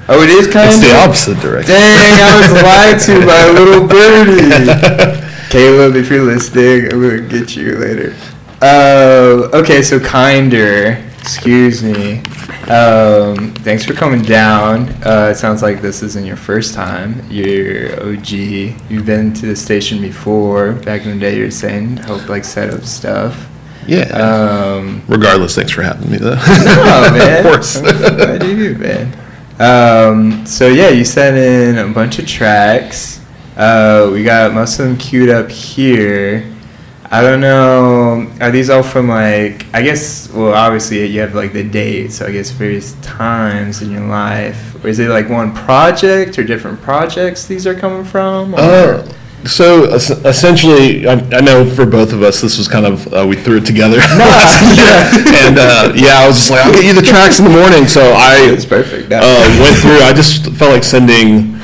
Oh, it is kind It's of? the opposite direction. Dang, I was lied to by a little birdie. Caleb, if you're listening, I'm going to get you later. Okay, so kinder. Excuse me. Thanks for coming down. It sounds like this isn't your first time. You're OG. You've been to the station before. Back in the day, you were saying help like set up stuff. Yeah. Regardless, thanks for having me, though. No, man. Of course. I'm glad you, man. So yeah, you sent in a bunch of tracks. We got most of them queued up here. I don't know, are these all from like, I guess, well, obviously you have like the dates, so I guess various times in your life. Or is it like one project or different projects these are coming from? So essentially, I know for both of us, this was kind of, we threw it together. And I was just like, I'll get you the tracks in the morning. So it's perfect. Went through, I just felt like sending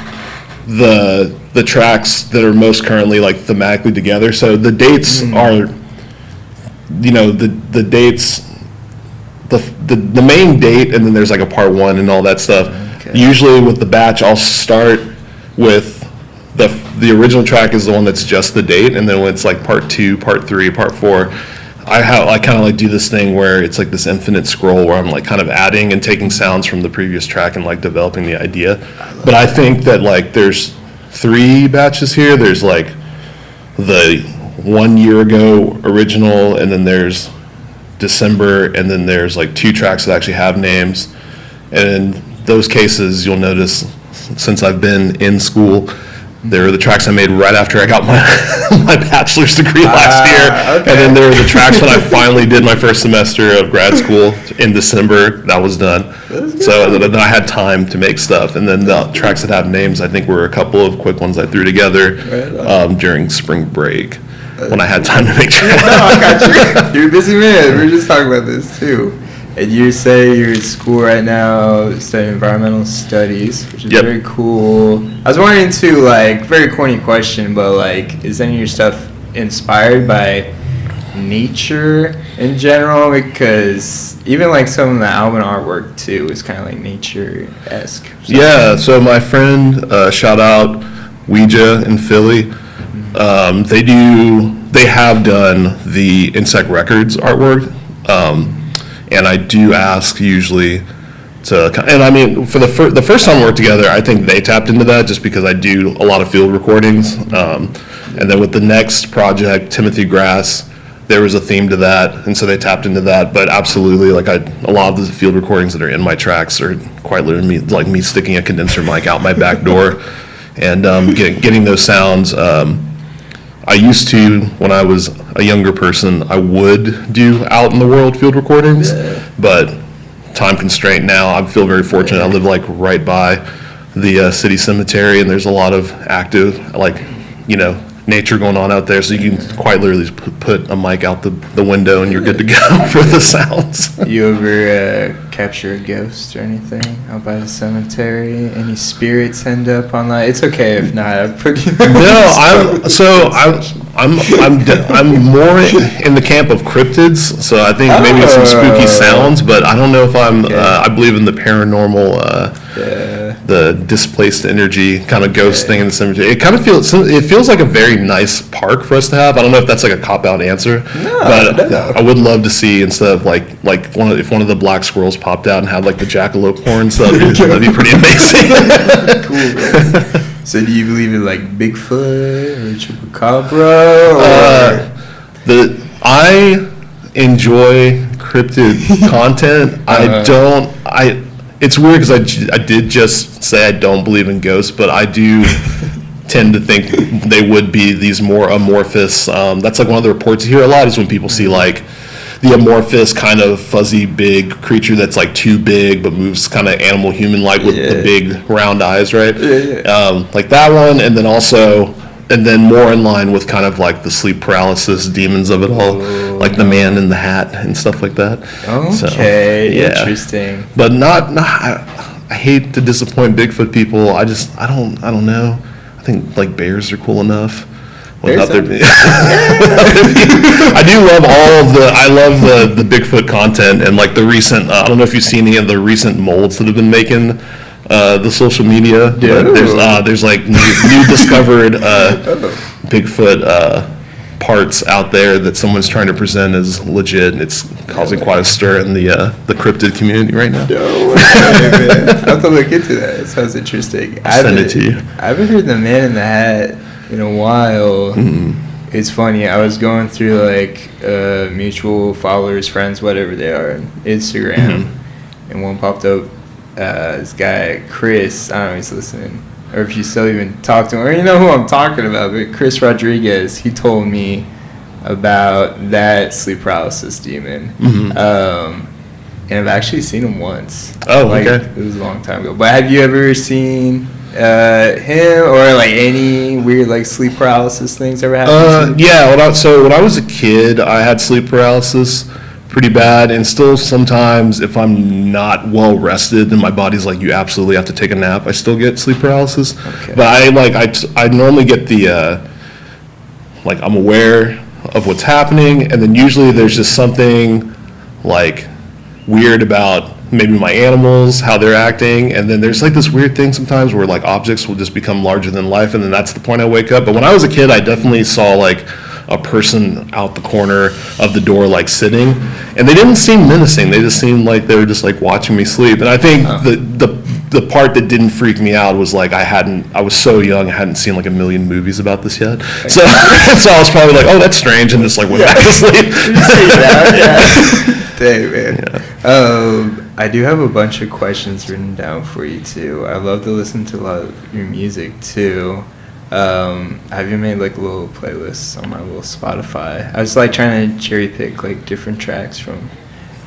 the tracks that are most currently like thematically together. So the dates are, the dates, the main date, and then there's like a part one and all that stuff. Okay. Usually with the batch, I'll start with the original track is the one that's just the date, and then when it's like part two, part three, part four, I kind of like do this thing where it's like this infinite scroll where I'm like kind of adding and taking sounds from the previous track and like developing the idea. But I think that like there's 3 batches here. There's like the 1 year ago original, and then there's December, and then there's like 2 tracks that actually have names. And in those cases, you'll notice since I've been in school, there are the tracks I made right after I got my bachelor's degree last year. Okay. And then there were the tracks when I finally did my first semester of grad school in December. That was done. So then I had time to make stuff. And then the tracks that have names, I think, were a couple of quick ones I threw together during spring break when I had time to make tracks. No, I got you. You're a busy man. We were just talking about this, too. And you say you're at school right now studying environmental studies, which is very cool. I was wondering too, like, very corny question, but like, is any of your stuff inspired by nature in general? Because even like some of the album artwork too is kind of like nature-esque. Yeah, so my friend, shout out Ouija in Philly, they have done the Insect Records artwork. And I do ask usually and I mean, for the first time we worked together, I think they tapped into that just because I do a lot of field recordings. And then with the next project, Timothy Grass, there was a theme to that, and so they tapped into that. But absolutely, like a lot of the field recordings that are in my tracks are quite literally me sticking a condenser mic out my back door and getting those sounds. I used to, when I was a younger person, I would do out in the world field recordings, but time constraint now, I feel very fortunate. I live like right by the city cemetery, and there's a lot of active, like, nature going on out there, so you can quite literally just put a mic out the window and you're good to go for the sounds. You ever capture a ghost or anything out by the cemetery? Any spirits end up on that? It's okay if not. I'm pretty. No, I'm more in the camp of cryptids, so I think maybe some spooky sounds, but I don't know if I'm. Okay. I believe in the paranormal. The displaced energy kind of ghost thing in the cemetery. It feels like a very nice park for us to have. I don't know if that's like a cop-out answer, but I would love to see, instead of if one of the black squirrels popped out and had like the jackalope horns, that'd be pretty amazing. Cool, man. So do you believe in like Bigfoot or Chupacabra? I enjoy cryptid content. It's weird because I did just say I don't believe in ghosts, but I do tend to think they would be these more amorphous. That's like one of the reports you hear a lot is when people see like the amorphous kind of fuzzy big creature that's like too big but moves kind of animal human like with the big round eyes, right? Like that one, and then more in line with kind of like the sleep paralysis demons of it all, like the man in the hat and stuff like that. Okay, interesting. But I hate to disappoint Bigfoot people. I don't know. I think like bears are cool enough. I do love I love the Bigfoot content and like the recent, I don't know if you've seen any of the recent molds that have been making the social media. But there's like new discovered Bigfoot parts out there that someone's trying to present as legit, and it's causing quite a stir in the cryptid community right now. No way, man. I have to look into that. It sounds interesting. Send it to you. I haven't heard the Man in the Hat in a while. It's funny. I was going through like mutual followers, friends, whatever they are, on Instagram, and one popped up. This guy Chris. I don't know if he's listening, or if you still even talk to him, or you know who I'm talking about. But Chris Rodriguez, he told me about that sleep paralysis demon. And I've actually seen him once. Oh, like, okay. It was a long time ago. But have you ever seen him or like any weird like sleep paralysis things ever happened to you? Yeah. When I was a kid, I had sleep paralysis pretty bad, and still sometimes if I'm not well rested and my body's like, you absolutely have to take a nap, I still get sleep paralysis. Okay. But I normally get the like I'm aware of what's happening, and then usually there's just something like weird about maybe my animals, how they're acting, and then there's like this weird thing sometimes where like objects will just become larger than life, and then that's the point I wake up. But when I was a kid, I definitely saw like a person out the corner of the door like sitting, and they didn't seem menacing. They just seemed like they were just like watching me sleep. And I think the part that didn't freak me out was like I was so young, I hadn't seen like a million movies about this yet. So I was probably like, oh, that's strange, and just like went back to sleep. Dang, man. Yeah. I do have a bunch of questions written down for you too. I love to listen to a lot of your music too. Have you made like little playlists on my little Spotify? I was like trying to cherry pick like different tracks from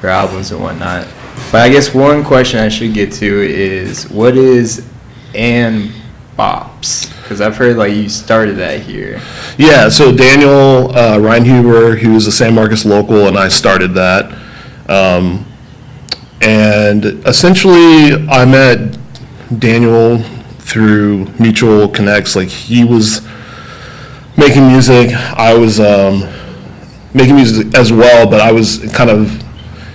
your albums and whatnot. But I guess one question I should get to is, what is and bops? Because I've heard like you started that here. Yeah, so Daniel Reinhuber, he was a San Marcos local, and I started that. And essentially I met Daniel through mutual connects. Like he was making music, I was making music as well, but I was kind of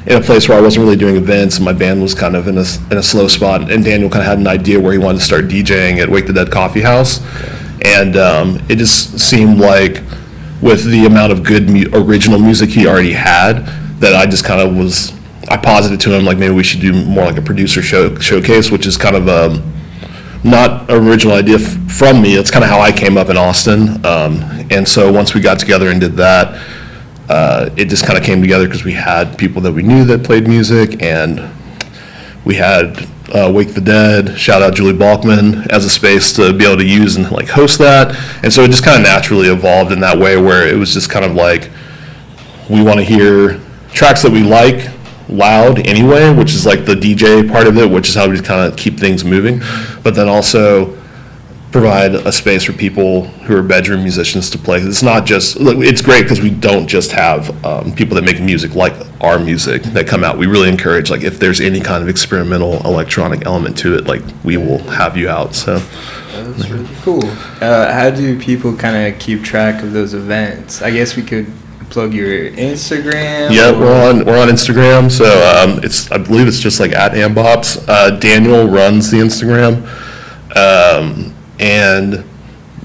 in a place where I wasn't really doing events, and my band was kind of in a slow spot, and Daniel kind of had an idea where he wanted to start DJing at Wake the Dead Coffee House. And it just seemed like with the amount of good original music he already had, that I just kind of I posited to him like maybe we should do more like a producer showcase, which is kind of not an original idea from me. It's kind of how I came up in Austin. And so once we got together and did that, it just kind of came together because we had people that we knew that played music, and we had Wake the Dead, shout out Julie Balkman, as a space to be able to use and like host that. And so it just kind of naturally evolved in that way, where it was just kind of like, we want to hear tracks that we like loud anyway, which is like the DJ part of it, which is how we kind of keep things moving, but then also provide a space for people who are bedroom musicians to play. It's not just, it's great because we don't just have people that make music like our music that come out. We really encourage, like, if there's any kind of experimental electronic element to it, like, we will have you out. So that's really cool. How do people kind of keep track of those events? I guess we could plug your Instagram. Yeah, we're on Instagram. So I believe it's just like at @ambops. Daniel runs the Instagram. And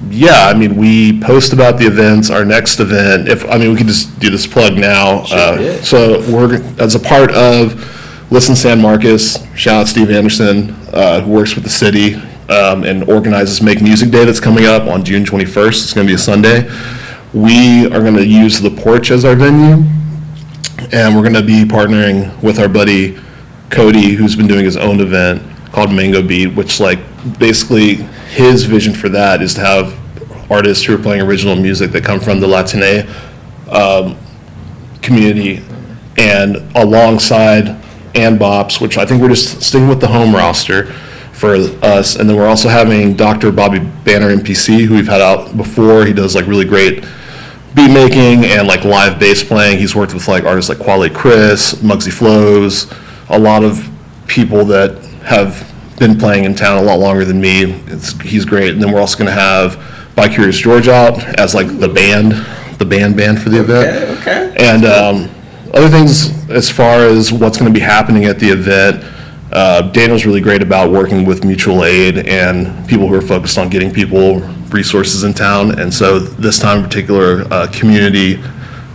yeah, I mean, we post about the events. Our next event, we could just do this plug now. Sure, yeah. So we're, as a part of Listen San Marcos, shout out Steve Anderson, who works with the city and organizes Make Music Day that's coming up on June 21st. It's going to be a Sunday. We are going to use the porch as our venue, and we're going to be partnering with our buddy Cody, who's been doing his own event called Mango Beat, which, like, basically his vision for that is to have artists who are playing original music that come from the Latine community, and alongside and bops, which I think we're just sticking with the home roster for us. And then we're also having Dr. Bobby Banner MPC, who we've had out before. He does like really great beat making and like live bass playing. He's worked with like artists like Quali Chris, Muggsy Flows, a lot of people that have been playing in town a lot longer than me. He's great. And then we're also going to have By Curious George out as like the band for the event. Okay. And other things as far as what's going to be happening at the event, Daniel's really great about working with mutual aid and people who are focused on getting people resources in town. And so this time in particular, Community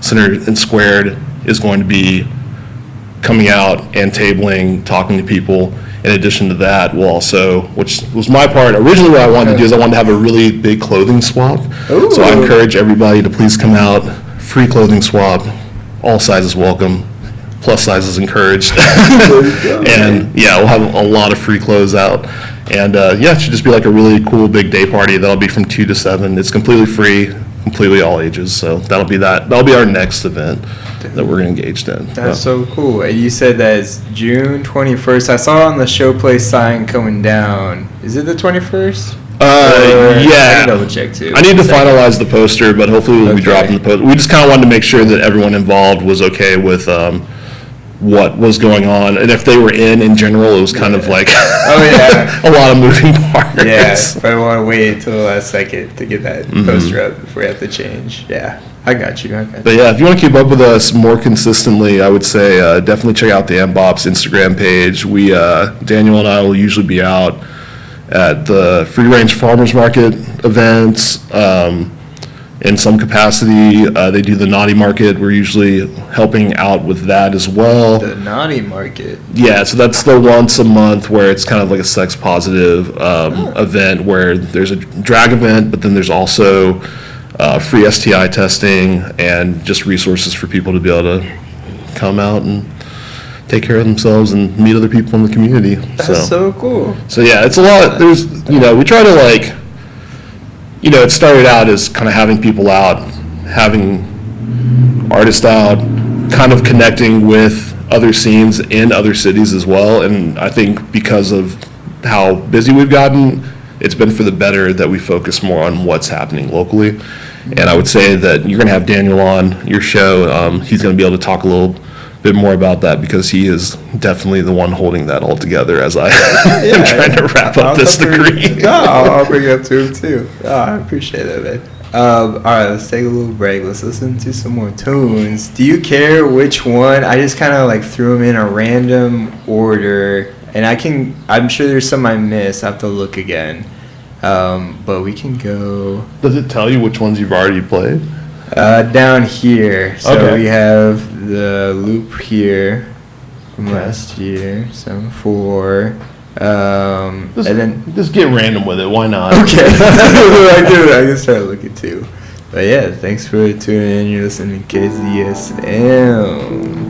Centered and Squared is going to be coming out and tabling, talking to people. In addition to that, we'll also, which was my part, originally what I wanted to do is I wanted to have a really big clothing swap. Ooh. So I encourage everybody to please come out, free clothing swap, all sizes welcome, plus sizes encouraged. And yeah, we'll have a lot of free clothes out. And yeah, it should just be like a really cool big day party. That'll be from 2 to 7. It's completely free, completely all ages. So that'll be our next event that we're engaged in. That's so cool. And you said that it's June 21st. I saw on the show place sign coming down. Is it the 21st? Yeah. I can double check too. I need to finalize the poster, but hopefully we'll be Okay. dropping the poster. We just kind of wanted to make sure that everyone involved was okay with what was going on. And if they were in general, it was kind of like Oh, yeah. a lot of moving parts. Yeah, but I want to wait until the last second to get that poster up before we have to change. Yeah, I got you. But yeah, if you want to keep up with us more consistently, I would say definitely check out the MBOPS Instagram page. Daniel and I will usually be out at the free range farmers market events. In some capacity, they do the naughty market. We're usually helping out with that as well. The naughty market. Yeah, so that's the once a month where it's kind of like a sex positive event where there's a drag event, but then there's also free STI testing and just resources for people to be able to come out and take care of themselves and meet other people in the community. That's so cool. So yeah, it's a lot. There's, we try to like, it started out as kind of having people out, having artists out, kind of connecting with other scenes in other cities as well. And I think because of how busy we've gotten, it's been for the better that we focus more on what's happening locally. And I would say that you're going to have Daniel on your show. He's going to be able to talk a little bit more about that because he is definitely the one holding that all together as I am trying to wrap up this degree. I'll bring it up to him too. I appreciate it, man. All right, let's take a little break. Let's listen to some more tunes. Do you care which one? I just kind of like threw them in a random order, and I'm sure there's some I missed. I have to look again. But we can go. Does it tell you which ones you've already played? Down here. So Okay. we have the loop here from last year, 7/4. And then Just get random with it. Why not? okay, I can start looking too. But yeah, thanks for tuning in. You're listening to KZSM.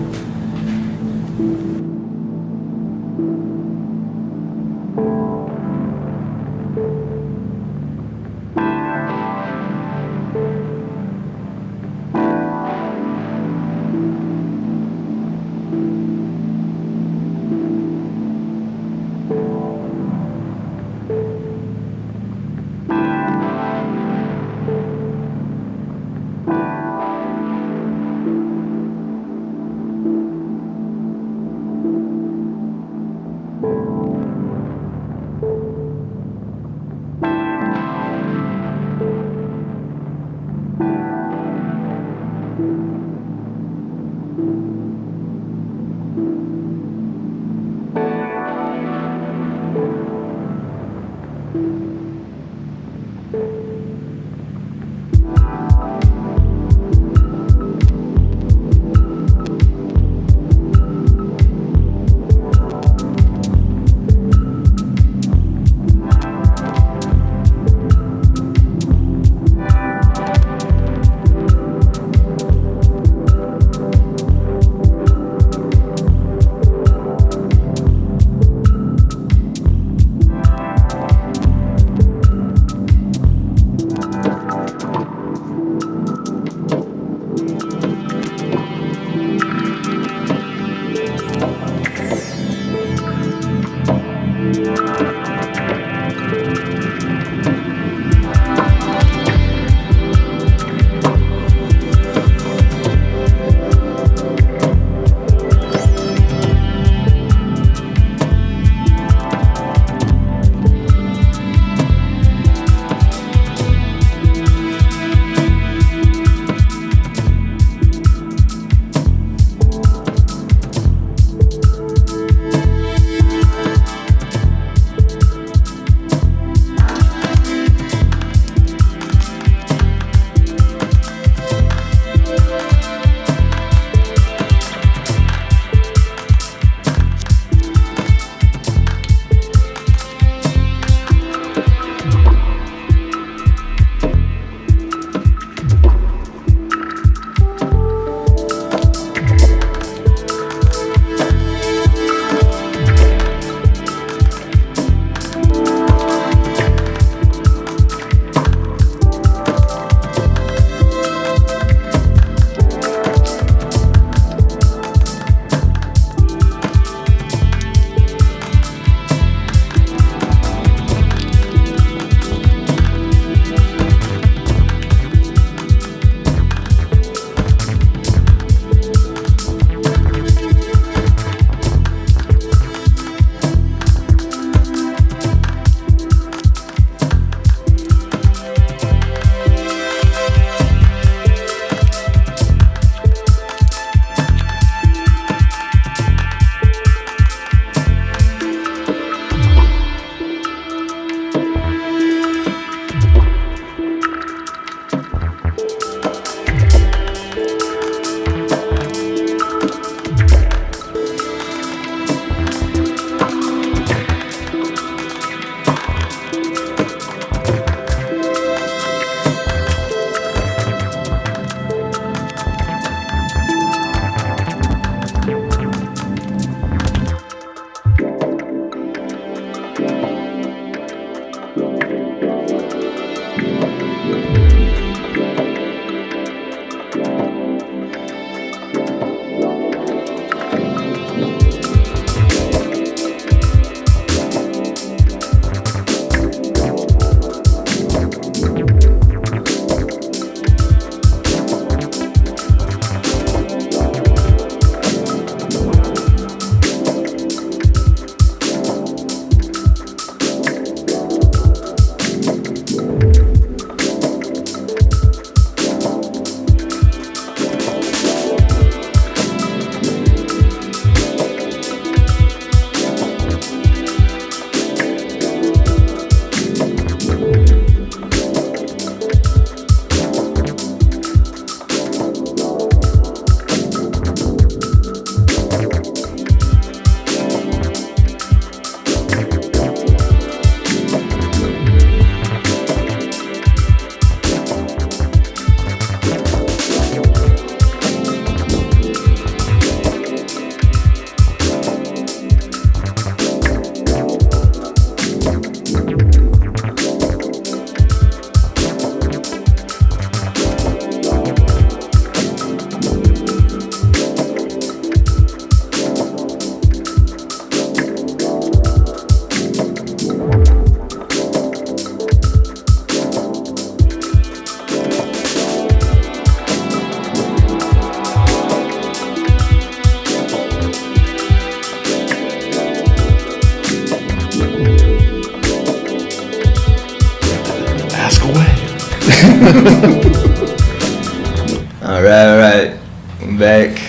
All right. I'm back.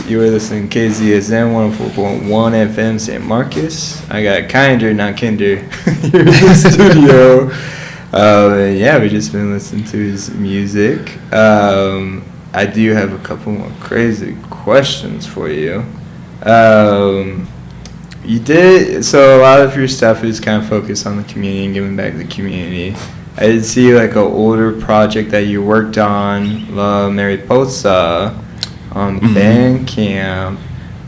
You were listening to KZSM 104.1 FM San Marcos. I got Kinder, not Kinder, here in the studio. Yeah, we've just been listening to his music. I do have a couple more crazy questions for you. You did, so a lot of your stuff is kind of focused on the community and giving back to the community. I did see like an older project that you worked on, La Mariposa, on Bandcamp.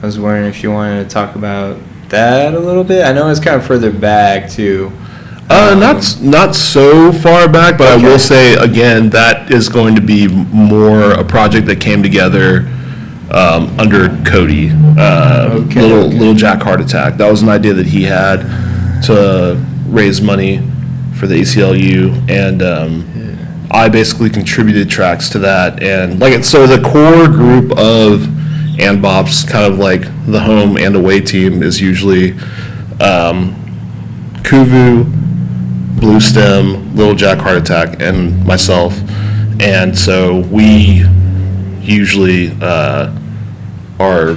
I was wondering if you wanted to talk about that a little bit. I know it's kind of further back too. Not so far back, but okay. I will say again that is going to be more a project that came together under Cody. Little Jack Heart Attack. That was an idea that he had to raise money for the ACLU, and I basically contributed tracks to that. And so the core group of and bops, kind of like the home and away team, is usually Kuvu, Blue Stem, Little Jack Heart Attack, and myself. And so we usually are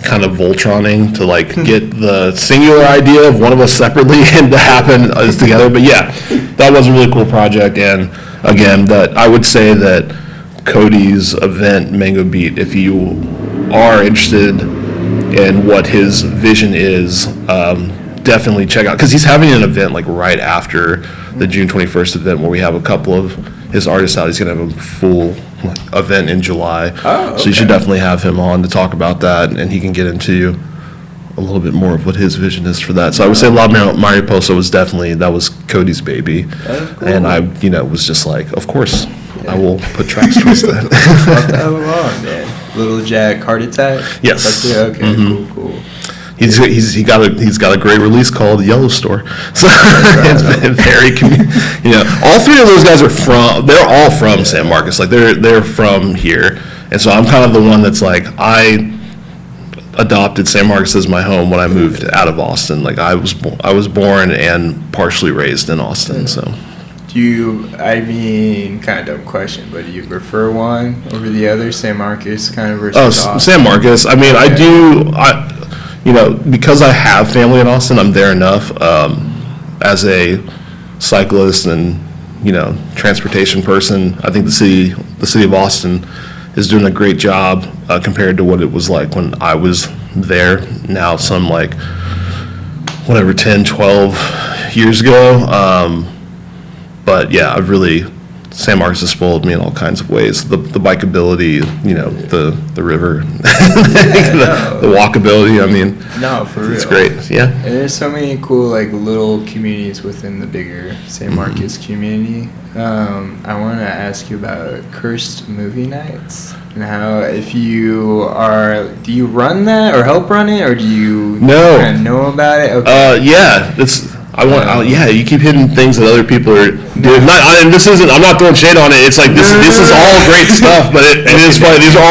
kind of Voltroning to get the singular idea of one of us separately and to happen as together. But yeah, that was a really cool project. And again, that I would say that Cody's event, Mango Beat, if you are interested in what his vision is, definitely check out, because he's having an event right after the June 21st event where we have a couple of his artists out. He's going to have a full event in July. Oh, okay. So you should definitely have him on to talk about that, and he can get into a little bit more of what his vision is for that. So I would say La Mariposa was that was Cody's baby. Cool. And I, was just of course, yeah. I will put tracks towards that. What the hell on, man? Little Jack Heart Attack? Yes. That's it? Okay, cool. He's got a great release called Yellow Store. So it's been very, all three of those guys they're all from San Marcos. They're from here. And so I'm kind of the one that's I adopted San Marcos as my home when I moved out of Austin. I was born and partially raised in Austin. So kind of dumb question, but do you prefer one over the other, San Marcos kind of versus Austin? San Marcos. I because I have family in Austin, I'm there enough as a cyclist and, transportation person. I think the city of Austin is doing a great job compared to what it was like when I was there. Now some 10, 12 years ago. But yeah, San Marcos has spoiled me in all kinds of ways. The bikeability, the river, the walkability. No, for real. It's great. Yeah. And there's so many cool little communities within the bigger San Marcos community. I want to ask you about Cursed Movie Nights and how do you run that or help run it, or do you kind of know about it? Okay. Yeah, you keep hitting things that other people are doing. I'm not throwing shade on it. It's this is all great stuff, but it is funny. These are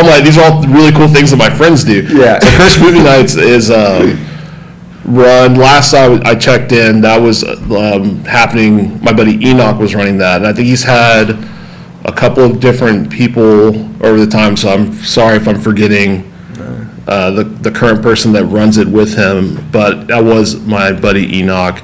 all really cool things that my friends do. Yeah. So Cursed Movie Nights is run. Last I checked in, that was happening. My buddy Enoch was running that, and I think he's had a couple of different people over the time. So I'm sorry if I'm forgetting the current person that runs it with him, but that was my buddy Enoch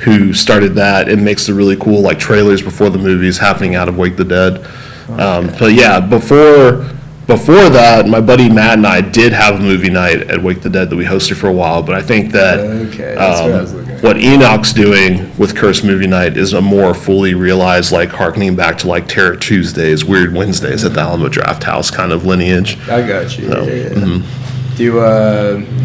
who started that and makes the really cool trailers before the movies happening out of Wake the Dead. But yeah, before that, my buddy Matt and I did have a movie night at Wake the Dead that we hosted for a while, but I think that that's what I was looking at. What Enoch's doing with Cursed Movie Night is a more fully realized, harkening back to Terror Tuesdays, Weird Wednesdays at the Alamo Draft House kind of lineage. I got you. So, yeah. Mm-hmm. Do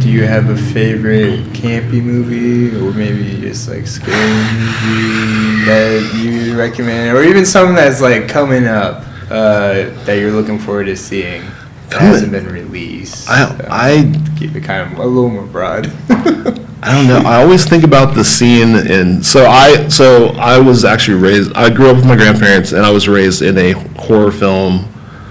you have a favorite campy movie, or maybe just scary movie that you recommend, or even something that's coming up that you're looking forward to seeing that hasn't been released? I keep it kind of a little more broad. I don't know. I always think about the scene so I was actually raised. I grew up with my grandparents, and I was raised in a horror film,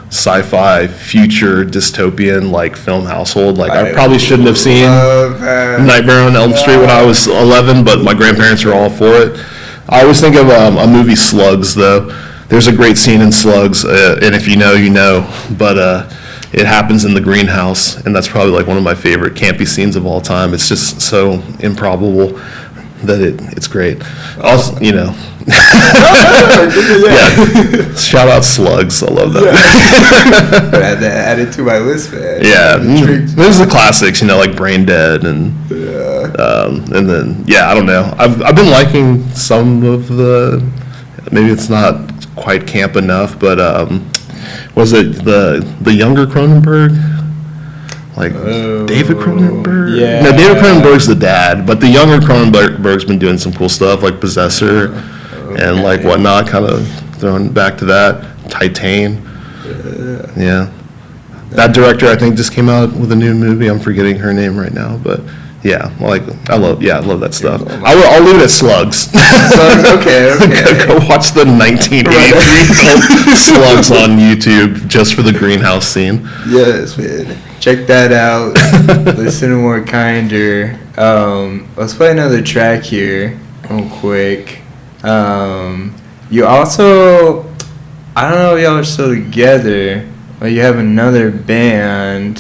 sci-fi, future, dystopian film household. I probably shouldn't have seen Nightmare on Elm Street when I was 11, but my grandparents were all for it. I always think of a movie Slugs, though. There's a great scene in Slugs, and if you know, you know. But it happens in the greenhouse, and that's probably like one of my favorite campy scenes of all time. It's just so improbable that it's great. Also, you know. Yeah. Shout out Slugs. I love that. I had to add it to my list, man. Yeah. There's the classics, you know, like Brain Dead and then I don't know. I've been liking some of the, maybe it's not quite camp enough, but was it the younger Cronenberg? Like David Cronenberg? Yeah. No, David Cronenberg's the dad, but the younger Cronenberg's been doing some cool stuff like Possessor and like whatnot, kind of throwing back to that. Titan. Yeah. That director, I think, just came out with a new movie. I'm forgetting her name right now, but yeah, like I love that stuff. I'll leave it at Slugs. Slugs, okay. Go watch the 1983 film Slugs on YouTube just for the greenhouse scene. Yes, man. Check that out. Listen to More Kinder. Let's play another track here real quick. You also, I don't know if y'all are still together, but you have another band.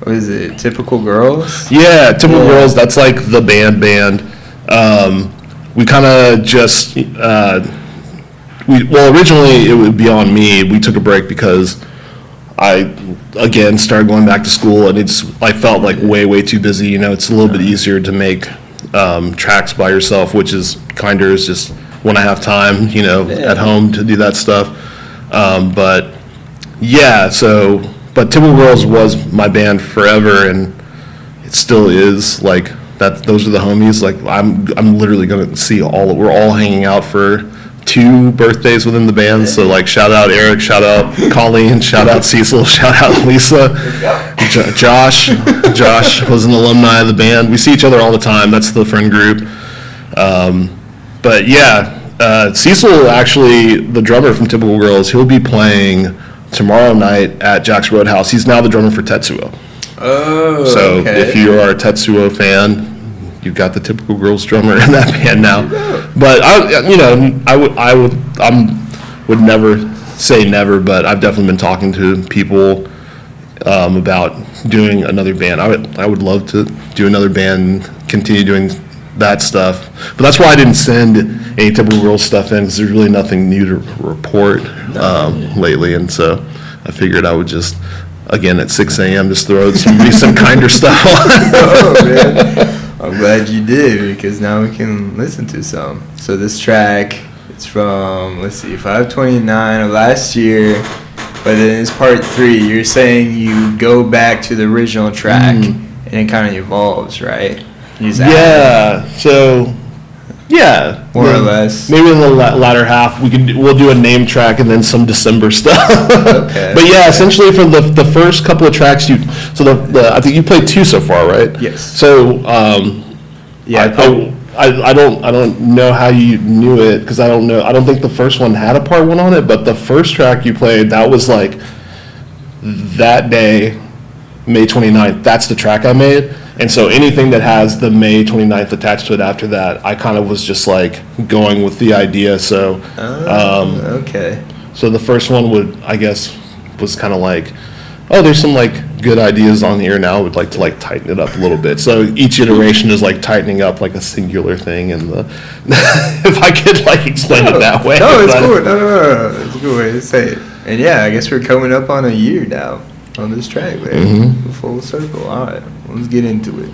What is it? Typical Girls? Yeah, Typical Girls. That's like the band. We kind of just originally it would be on me. We took a break because I again started going back to school, and I felt like way too busy. You know, it's a little bit easier to make tracks by yourself, which is kinder is just when I have time, you know, at home to do that stuff. But Typical Girls was my band forever, and it still is. Like that, those are the homies. Like I'm literally gonna see we're all hanging out for 2 birthdays within the band. So like, shout out Eric, shout out Colleen, shout out Cecil, shout out Lisa, Josh was an alumni of the band. We see each other all the time. That's the friend group. But yeah, Cecil, actually, the drummer from Typical Girls, he'll be playing tomorrow night at Jack's Roadhouse. He's now the drummer for Tetsuo. Oh, so if you are a Tetsuo fan, you've got the Typical Girls drummer in that band now. But I would never say never, but I've definitely been talking to people about doing another band. I would love to do another band, continue doing that stuff. But that's why I didn't send any Typical Girls stuff in, because there's really nothing new to report lately, and so I figured I would just, again at 6 a.m. just throw some recent Kinder stuff on. Oh man, I'm glad you did, because now we can listen to some. So this track, it's from 5/29 of last year, but then it's part 3. You're saying you go back to the original track and it kind of evolves, right? More or less. Maybe in the latter half we'll do a name track and then some December stuff. Okay. But yeah, essentially from the first couple of tracks I think you played 2 so far, right? Yes. So I don't know how you knew it, because I don't think the first one had a part 1 on it, but the first track you played, that was like that day, May 29th, that's the track I made. And so anything that has the May 29th attached to it after that, I kind of was just like going with the idea. So, okay. So the first one was kind of like, oh, there's some like good ideas on here now. We'd like to like tighten it up a little bit. So each iteration is like tightening up like a singular thing. And if I could like explain it that way. No, it's cool. No. It's a good way to say it. And yeah, I guess we're coming up on a year now on this track, man. Full circle. All right, let's get into it.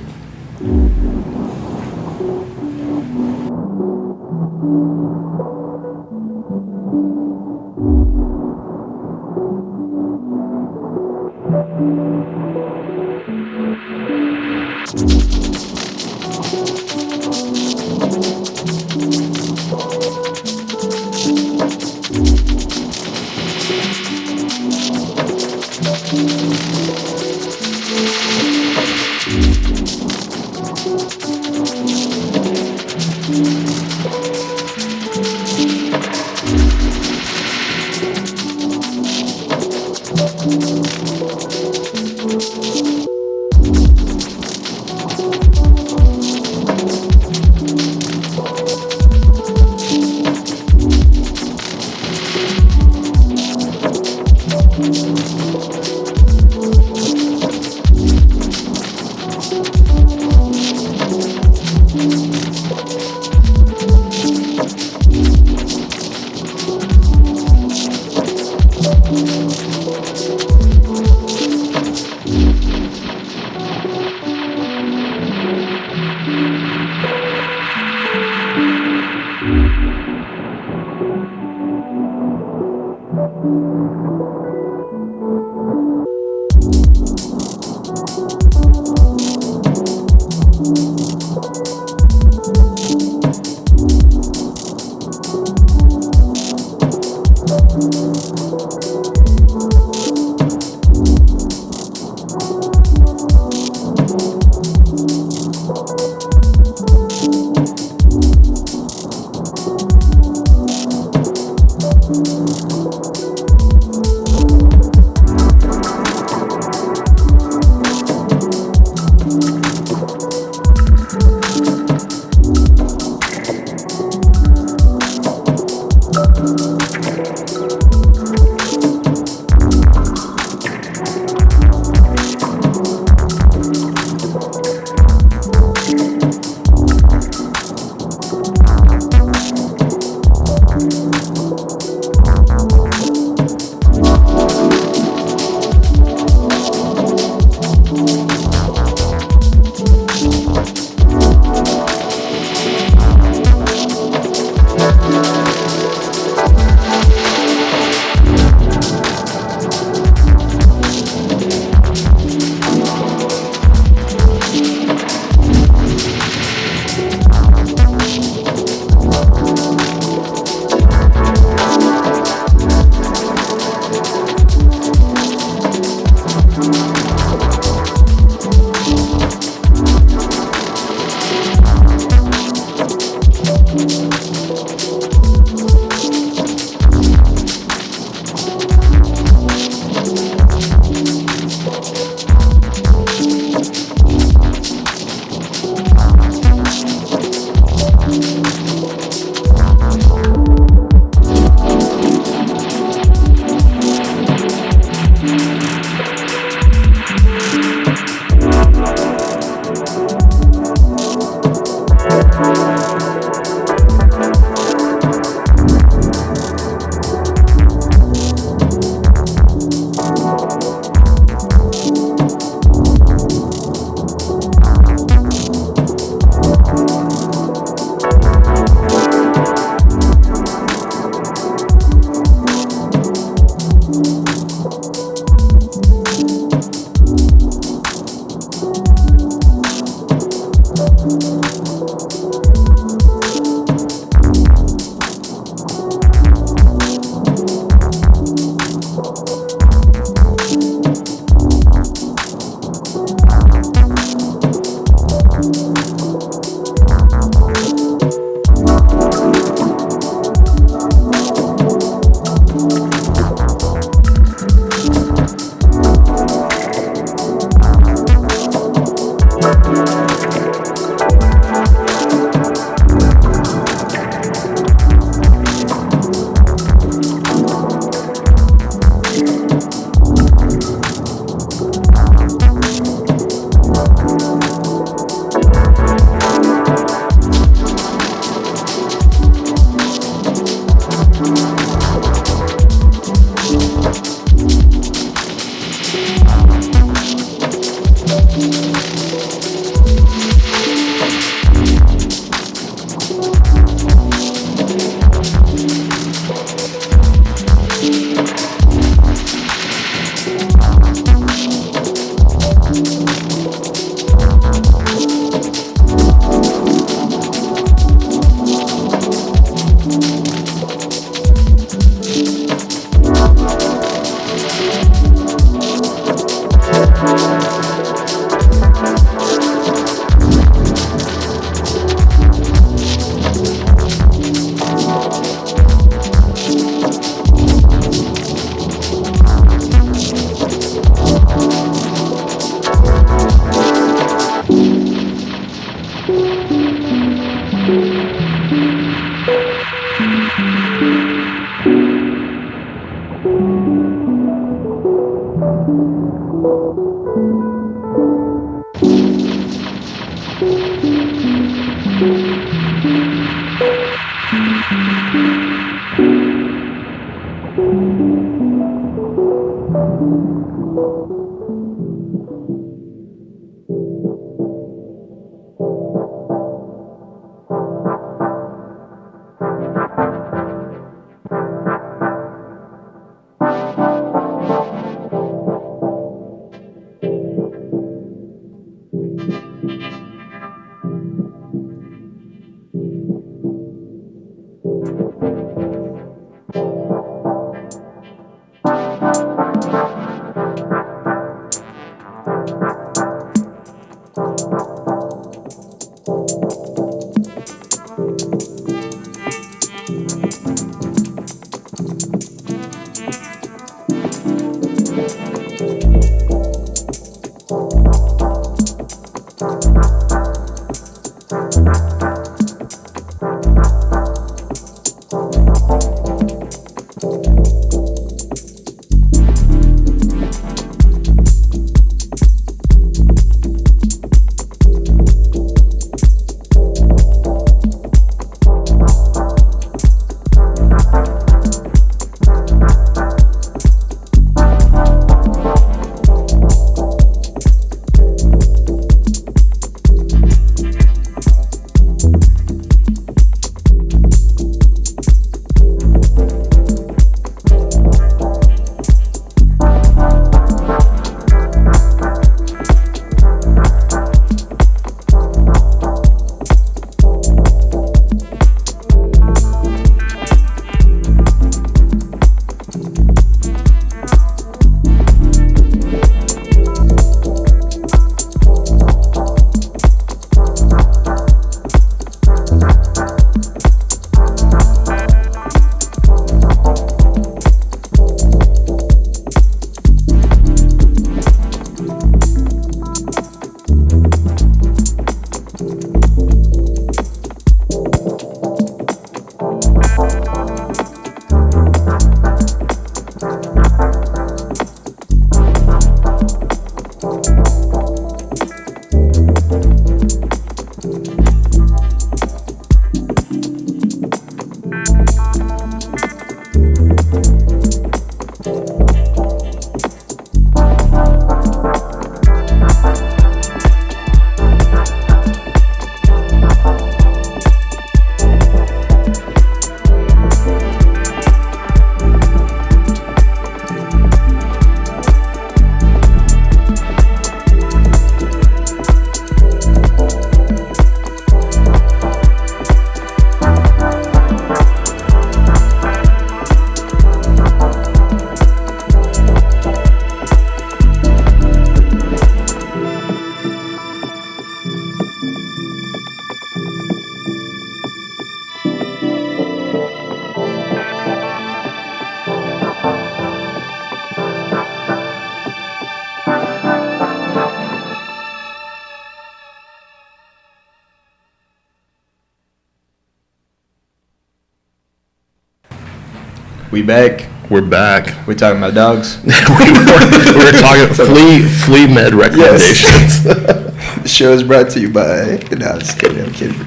We back. We're back. We're talking about dogs. we were talking flea med recommendations. Yes. The show is brought to you by. No, I'm just kidding. I'm kidding.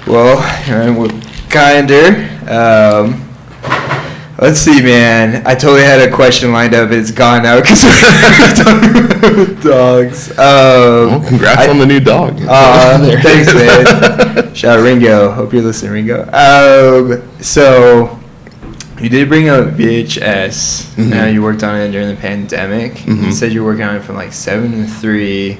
Well, we're kinder. Let's see, man. I totally had a question lined up. It's gone now because we're talking about dogs. Well, congrats on the new dog. Thanks, man. Shout out Ringo. Hope you're listening, Ringo. So you did bring up VHS. Mm-hmm. You worked on it during the pandemic. Mm-hmm. You said you were working on it from like 7 to 3,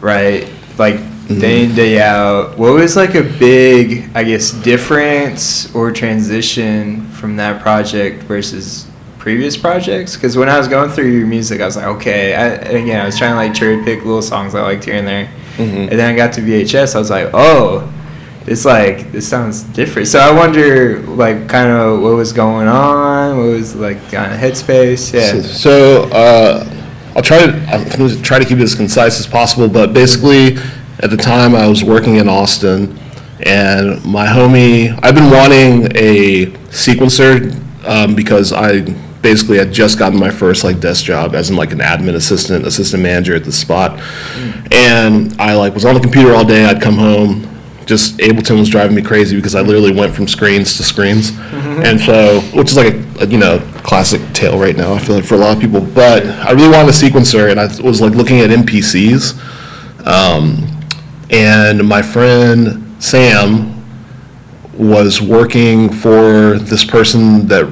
right? Like day in, day out. What was like a big, I guess, difference or transition from that project versus previous projects? Because when I was going through your music, I was like, okay. I was trying to like cherry pick little songs I liked here and there. Mm-hmm. And then I got to VHS. I was like, oh, this sounds different. So I wonder, like, kind of what was going on. What was like kind of headspace? Yeah. So I'll try to keep it as concise as possible. But basically, at the time, I was working in Austin, and my homie, I've been wanting a sequencer because I basically had just gotten my first like desk job as in like an admin assistant manager at the spot. And I like was on the computer all day. I'd come home. Just Ableton was driving me crazy because I literally went from screens to screens. Mm-hmm. And so, which is like a classic tale right now, I feel like, for a lot of people. But I really wanted a sequencer, and I was like looking at MPCs. And my friend Sam was working for this person that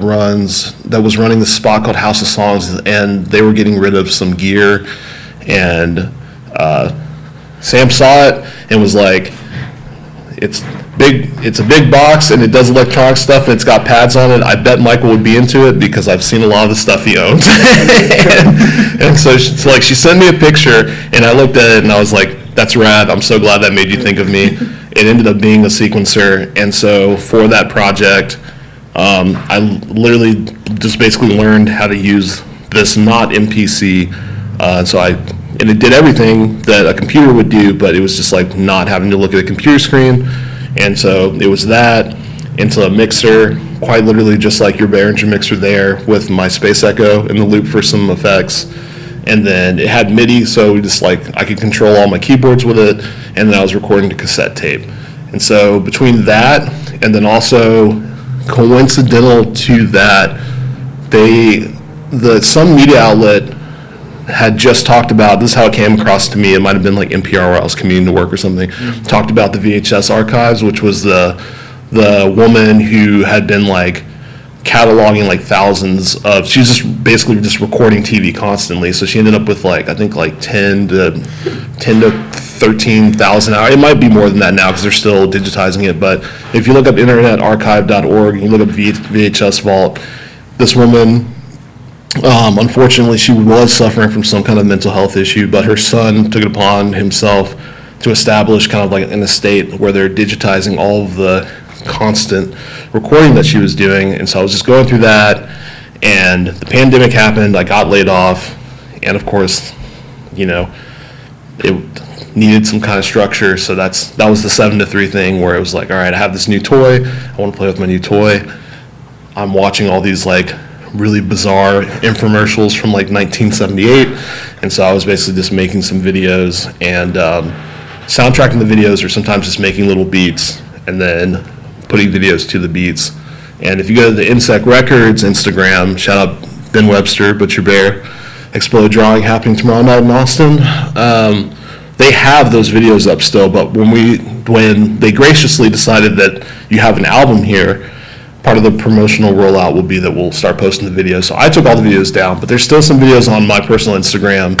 was running this spot called House of Songs, and they were getting rid of some gear. And Sam saw it and was like, it's a big box and it does electronic stuff and it's got pads on it. I bet Michael would be into it because I've seen a lot of the stuff he owns. and so she sent me a picture and I looked at it and I was like, that's rad. I'm so glad that made you think of me. It ended up being a sequencer. And so for that project, I literally just basically learned how to use this not MPC. And it did everything that a computer would do, but it was just like not having to look at a computer screen. And so it was that into a mixer, quite literally just like your Behringer mixer there with my Space Echo in the loop for some effects. And then it had MIDI, so I could control all my keyboards with it, and then I was recording to cassette tape. And so between that, and then also coincidental to that, some media outlet had just talked about, this is how it came across to me, it might have been like NPR where I was commuting to work or something, talked about the VHS archives, which was the woman who had been like cataloging like thousands of, she was just basically just recording TV constantly, so she ended up with like, I think like 10 to 13,000 hours. It might be more than that now because they're still digitizing it, but if you look up internetarchive.org and you look up VHS Vault, this woman, unfortunately, she was suffering from some kind of mental health issue, but her son took it upon himself to establish kind of like an estate where they're digitizing all of the constant recording that she was doing. And so I was just going through that, and the pandemic happened. I got laid off, and of course, it needed some kind of structure. So that was the 7 to 3 thing where it was like, all right, I have this new toy. I want to play with my new toy. I'm watching all these like really bizarre infomercials from like 1978, and so I was basically just making some videos and soundtracking the videos, or sometimes just making little beats and then putting videos to the beats. And if you go to the Insect Records Instagram, shout out Ben Webster, Butcher Bear, Explode Drawing happening tomorrow night in Austin, they have those videos up still, but when they graciously decided that you have an album here, part of the promotional rollout will be that we'll start posting the videos. So I took all the videos down, but there's still some videos on my personal Instagram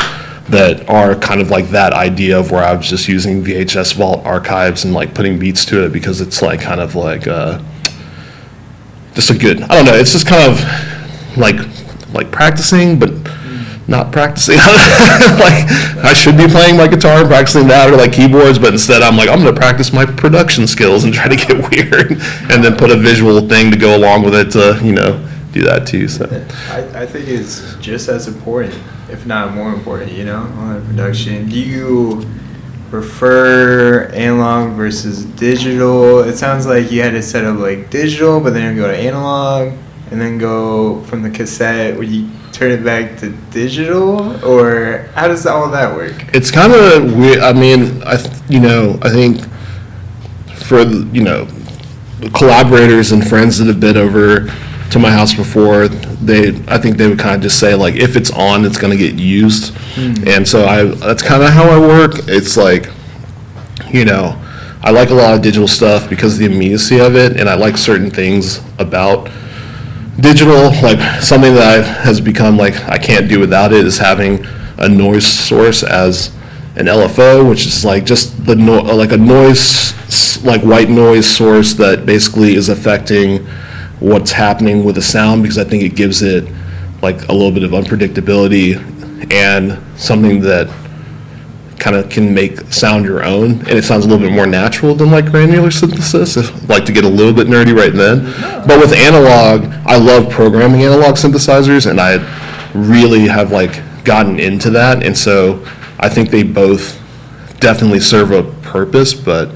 that are kind of like that idea of where I was just using VHS Vault archives and like putting beats to it, because it's like kind of like just a good, I don't know, it's just kind of like practicing, but not practicing. Like I should be playing my guitar and practicing that, or like keyboards, but instead I'm like, I'm going to practice my production skills and try to get weird and then put a visual thing to go along with it to, do that too. So I think it's just as important, if not more important, on the production. Do you prefer analog versus digital? It sounds like you had to set up like digital, but then you go to analog. and then go from the cassette, would you turn it back to digital, or how does all of that work? It's kind of weird. I mean, I think for, collaborators and friends that have been over to my house before, I think they would kind of just say, like, if it's on, it's going to get used. And so that's kind of how I work. It's like, I like a lot of digital stuff because of the immediacy of it, and I like certain things about digital. Like, something that has become, like, I can't do without it is having a noise source as an LFO, which is like just like a noise, like white noise source that basically is affecting what's happening with the sound, because I think it gives it like a little bit of unpredictability and something that kind of can make sound your own, and it sounds a little bit more natural than like granular synthesis, if like to get a little bit nerdy right then. But with analog, I love programming analog synthesizers, and I really have like gotten into that, and so I think they both definitely serve a purpose, but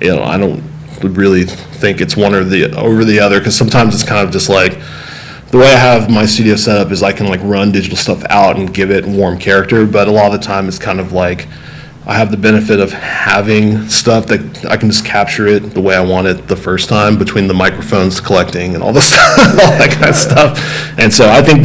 I don't really think it's one or over the other, because sometimes it's kind of just like, the way I have my studio set up is I can like run digital stuff out and give it warm character, but a lot of the time it's kind of like I have the benefit of having stuff that I can just capture it the way I want it the first time, between the microphones collecting and all this stuff, all that kind of stuff. And so I think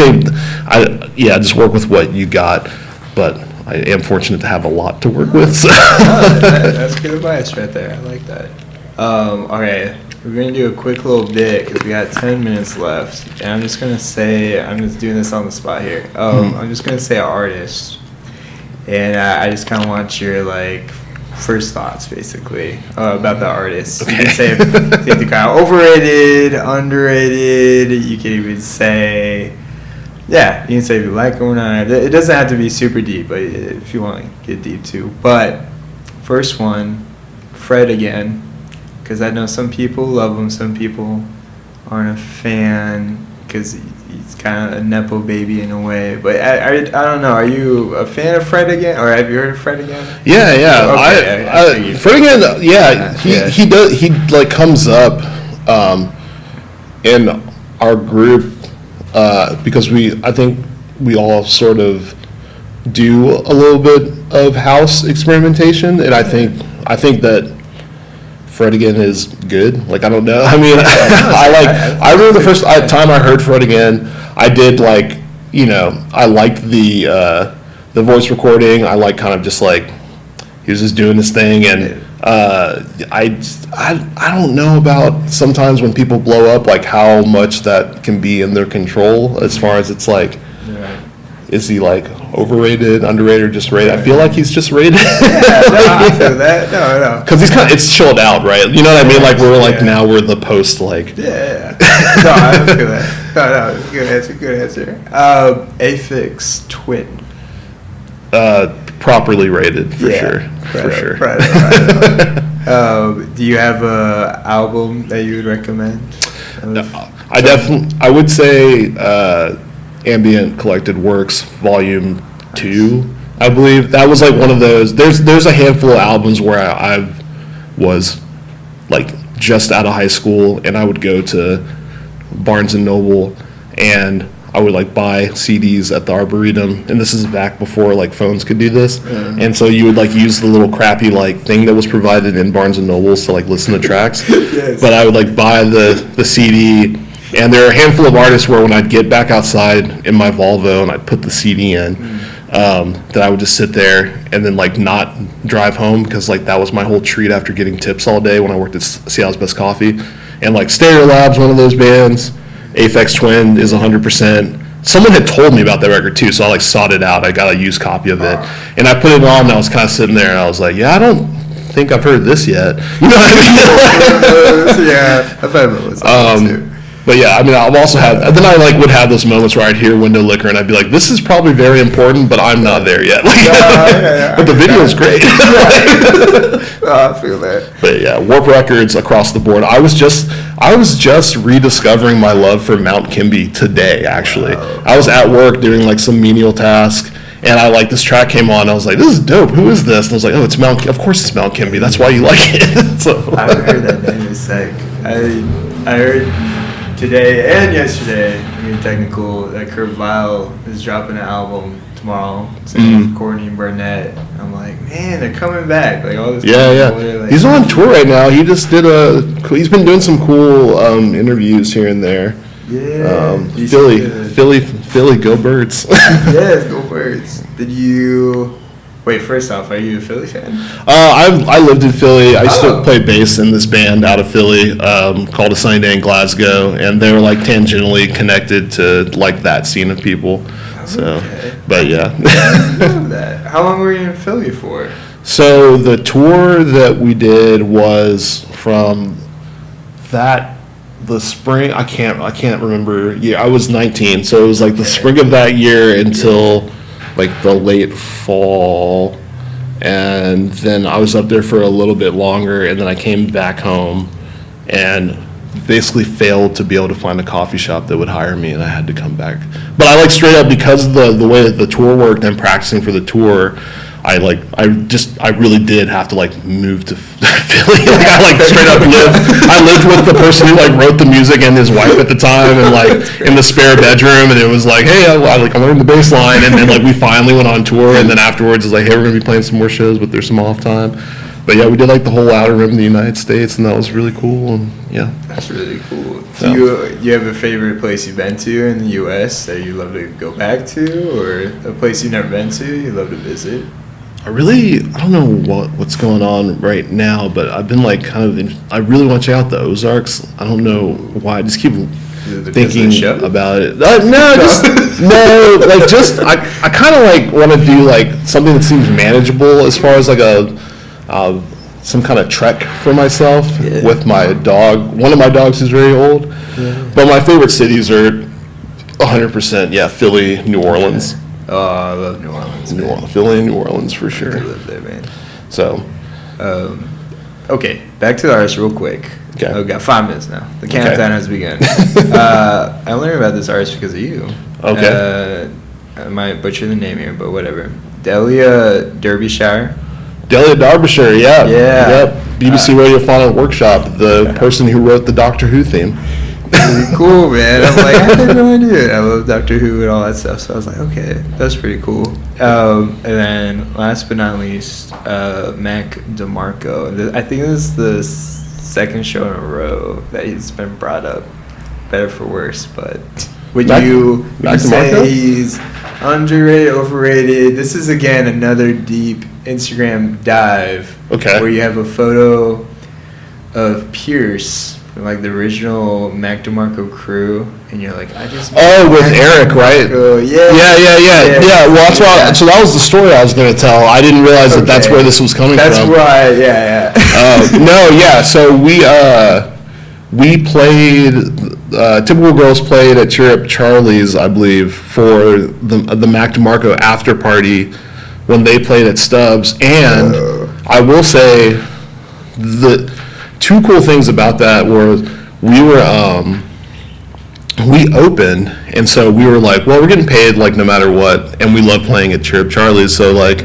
just work with what you got, but I am fortunate to have a lot to work with. So. That's good advice right there. I like that. All right, we're going to do a quick little bit because we got 10 minutes left. And I'm just going to say, I'm just doing this on the spot here. I'm just going to say artist. And I just kind of want your, like, first thoughts, basically, about the artist. Okay. You can say if you think they're kind of overrated, underrated. You can even say... Yeah, you can say if you like them or not. It doesn't have to be super deep, but if you want to get deep too. But first one, Fred again, because I know some people love him, some people aren't a fan because he's kind of a nepo baby in a way. But I don't know. Are you a fan of Fred again, or have you heard of Fred again? Yeah. Okay, Fred again. Yeah, he does. He like comes up in our group. Because I think we all sort of do a little bit of house experimentation, and I think that Fred again is good. Like, I don't know. I mean, I remember the first time I heard Fred again, I did like, I liked the voice recording. I like kind of just like he was just doing his thing, and I don't know about sometimes when people blow up, like how much that can be in their control, as far as it's like, is he like overrated, underrated, or just rated? I feel like he's just rated. I feel that. No. Because it's chilled out, right? You know what I mean? Like we're like now we're the post like. Yeah. No, I don't feel that. No, good answer. Aphex Twin. Properly rated for sure. Do you have a album that you would recommend? I would say Ambient Collected Works Volume 2. I believe that was like one of those. There's a handful of albums where I was like just out of high school, and I would go to Barnes and Noble, and I would like buy CDs at the Arboretum, and this is back before like phones could do this. And so you would like use the little crappy like thing that was provided in Barnes and Nobles to like listen to tracks. Yes. But I would like buy the CD, and there are a handful of artists where when I'd get back outside in my Volvo and I'd put the CD in, that I would just sit there and then like not drive home, because like that was my whole treat after getting tips all day when I worked at Seattle's Best Coffee. And like Stereolab's one of those bands. Aphex Twin is 100%. Someone had told me about that record too, so I like sought it out. I got a used copy of it, and I put it on, and I was kind of sitting there, and I was like, yeah, I don't think I've heard this yet. You know what I mean? Yeah, I've heard it too. But yeah, I mean, I've also had, then I like would have those moments where I'd hear Window Liquor, and I'd be like, this is probably very important, but I'm not there yet. But the video is great. I feel that. But yeah, Warp Records across the board. I was just rediscovering my love for Mount Kimby today, actually. Wow. I was at work doing like some menial task, and I like this track came on. I was like, this is dope. Who is this? And I was like, oh, it's of course it's Mount Kimby. That's why you like it. So I heard that name is sick. I heard today and yesterday. I mean, technical. That Kurt Vile is dropping an album tomorrow. Same with Courtney and Burnett. I'm like, man, they're coming back. Like all this. Like, he's on tour right now. He just did he's been doing some cool interviews here and there. Yeah. Philly, go Birds. Yes, go Birds. Wait, first off, are you a Philly fan? I lived in Philly. I used to play bass in this band out of Philly called A Sunny Day in Glasgow, and they were like tangentially connected to like that scene of people. So, but yeah. I love that. How long were you in Philly for? So the tour that we did was from the spring. I can't remember. Yeah, I was 19, so it was like the spring of that year until like the late fall, and then I was up there for a little bit longer, and then I came back home and basically failed to be able to find a coffee shop that would hire me, and I had to come back. But I like straight up, because of the way that the tour worked and practicing for the tour, I really did have to like move to Philly. Like I like straight up lived with the person who like wrote the music and his wife at the time, and like in the spare bedroom, and it was like, hey, I learned the bass line, and then like we finally went on tour, and then afterwards it's like, hey, we're gonna be playing some more shows, but there's some off time. But yeah, we did like the whole outer rim of the United States, and that was really cool. And yeah, that's really cool. Do you have a favorite place you've been to in the U.S. that you love to go back to, or a place you've never been to you love to visit? I don't know what's going on right now, but I've been like I really want to check out the Ozarks. I don't know why. I just keep thinking about it. I kind of like want to do like something that seems manageable as far as like some kind of trek for myself with my dog. One of my dogs is very old, but my favorite cities are 100%, Philly, New Orleans. Oh, I love New Orleans. Philly and New Orleans for sure. I live there, man. So, okay, back to the artist real quick. Okay. I've got 5 minutes now. The countdown has begun. I learned about this artist because of you. Okay. I might butcher the name here, but whatever. Delia Derbyshire. Delia Derbyshire, yeah. Yeah. Yep. BBC Radiophonic Workshop, the person who wrote the Doctor Who theme. Really cool, man. I'm like, I had no idea. I love Doctor Who and all that stuff, so I was like, okay, that's pretty cool. And then, last but not least, Mac Demarco. I think this is the second show in a row that he's been brought up, better for worse, but would you say he's underrated, overrated? This is, again, another deep Instagram dive where you have a photo of Pierce from like the original Mac Demarco crew, and you're like, I just with Eric, right? Yeah. Well, that's why. So that was the story I was going to tell. I didn't realize that that's where this was coming from. That's right. Yeah. So we played. Typical Girls played at Cheer Up Charlie's, I believe, for the Mac Demarco after party when they played at Stubbs, and I will say the two cool things about that were we opened, and so we were like, well, we're getting paid like no matter what, and we love playing at Cheer Up Charlie's, so like,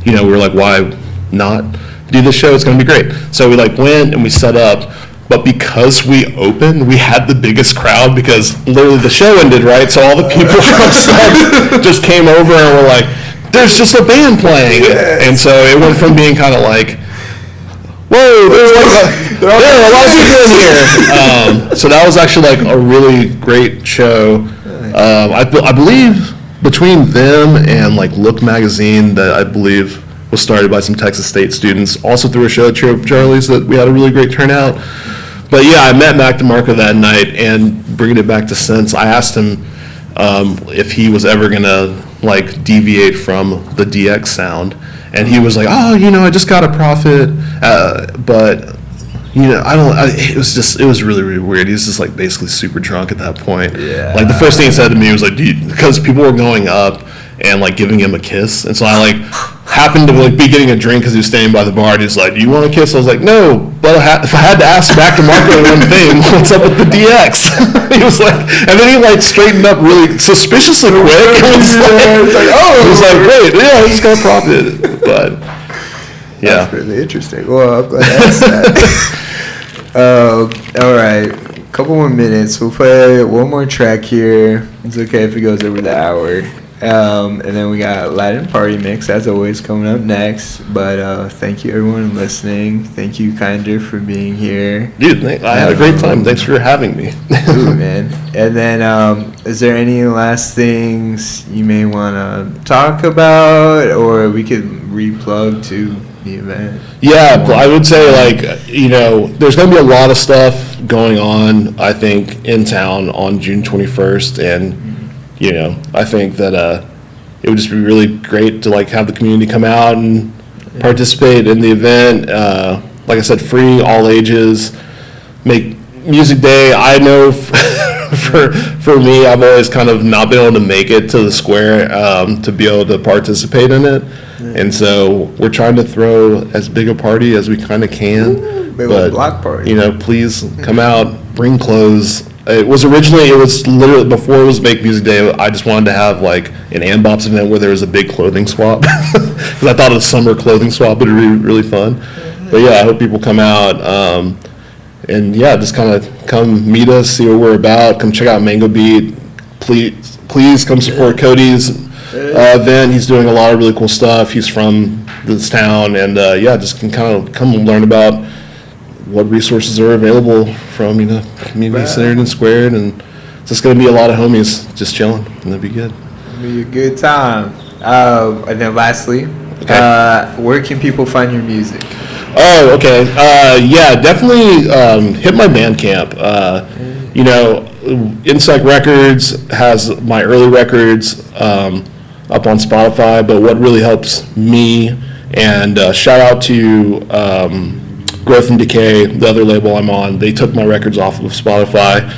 we were like, why not do this show? It's gonna be great. So we like went and we set up, but because we opened, we had the biggest crowd because literally the show ended, right? So all the people from Stubbs just came over and were like, there's just a band playing, and so it went from being kind of like, whoa, there are a lot of people in here. So that was actually like a really great show. I believe between them and like Look magazine, that I believe was started by some Texas State students, also through a show at Cheer Up Charlie's, that we had a really great turnout. But yeah, I met Mac Demarco that night, and bringing it back to Sense, I asked him if he was ever gonna like deviate from the DX sound. And he was like, I just got a Prophet, but, it was really, really weird. He was just, like, basically super drunk at that point. Yeah. Like, the first thing he said to me was, like, because people were going up and, like, giving him a kiss. And so I, like, happened to, like, be getting a drink because he was standing by the bar, and he's like, do you want a kiss? I was like, no, but if I had to ask Mac Demarco one thing, what's up with the DX? He was like, and then he, like, straightened up really suspiciously quick. It was like, wait, I just got a Prophet. But, yeah. That's really interesting. Well, I'm glad I asked that. All right. Couple more minutes. We'll play one more track here. It's okay if it goes over the hour. And then we got Latin Party Mix, as always, coming up next. But thank you, everyone, listening. Thank you, Kinder, for being here. Dude, I had a great time. Thanks for having me. Ooh, man. And then, is there any last things you may want to talk about, or we could replug to the event? Yeah, I would say, like, there's going to be a lot of stuff going on, I think, in town on June 21st, and I think that it would just be really great to like have the community come out and participate in the event. Like I said, free, all ages. Make music day. I know for me, I've always kind of not been able to make it to the square to be able to participate in it, and so we're trying to throw as big a party as we kind of can. But block party. Please come out, bring clothes. It was literally before it was Make Music Day. I just wanted to have like an bops event where there was a big clothing swap because I thought a summer clothing swap would be really fun. But yeah, I hope people come out and just kind of come meet us, see what we're about. Come check out Mango Beat. Please come support Cody's event. He's doing a lot of really cool stuff. He's from this town, and just can kind of come and learn about what resources are available from community centered and squared, and it's just going to be a lot of homies just chilling, and that'll be good. It'll be a good time. And then lastly, where can people find your music? Oh, okay. Definitely hit my Bandcamp. Insect Records has my early records up on Spotify, but what really helps me, and shout out to Growth and Decay, the other label I'm on, they took my records off of Spotify.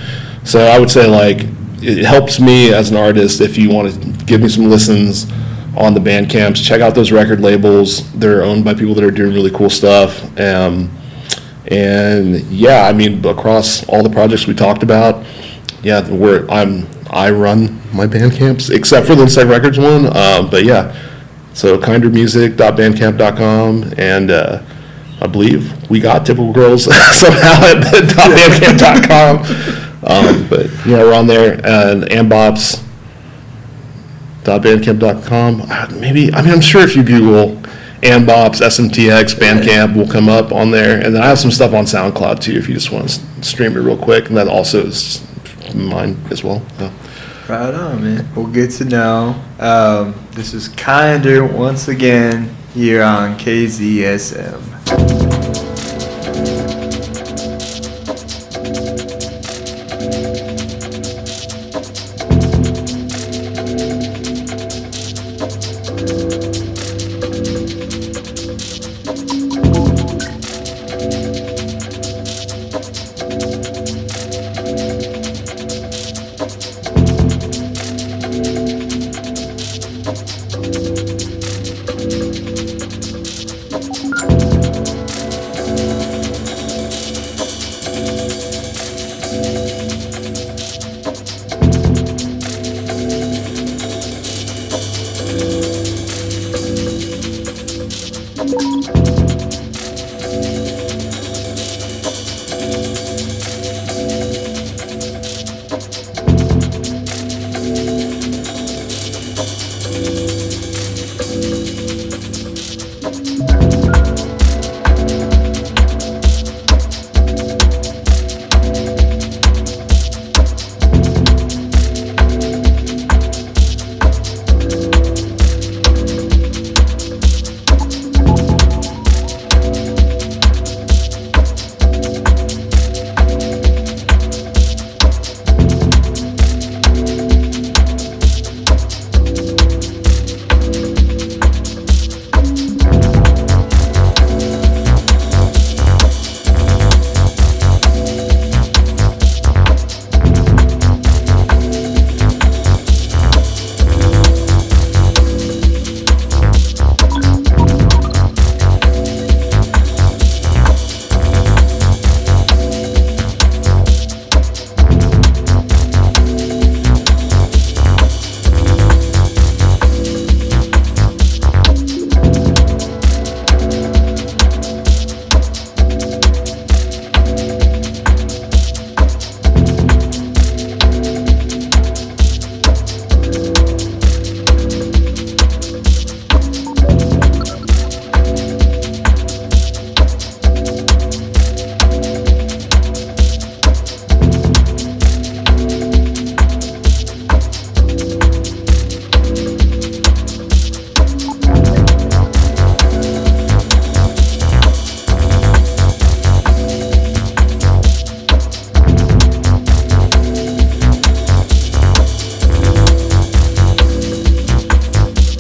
So I would say, like, it helps me as an artist if you want to give me some listens on the Bandcamps. Check out those record labels. They're owned by people that are doing really cool stuff. Across all the projects we talked about, I run my Bandcamps, except for the Insect Records one. So kindermusic.bandcamp.com, and I believe we got Typical Girls somehow at .bandcamp.com. We're on there, and ambops.bandcamp.com. I'm sure if you Google Ambops, SMTX, Bandcamp will come up on there. And then I have some stuff on SoundCloud too if you just want to stream it real quick. And that also is mine as well. So. Right on, man. Well, good to know. This is Kinder once again here on KZSM.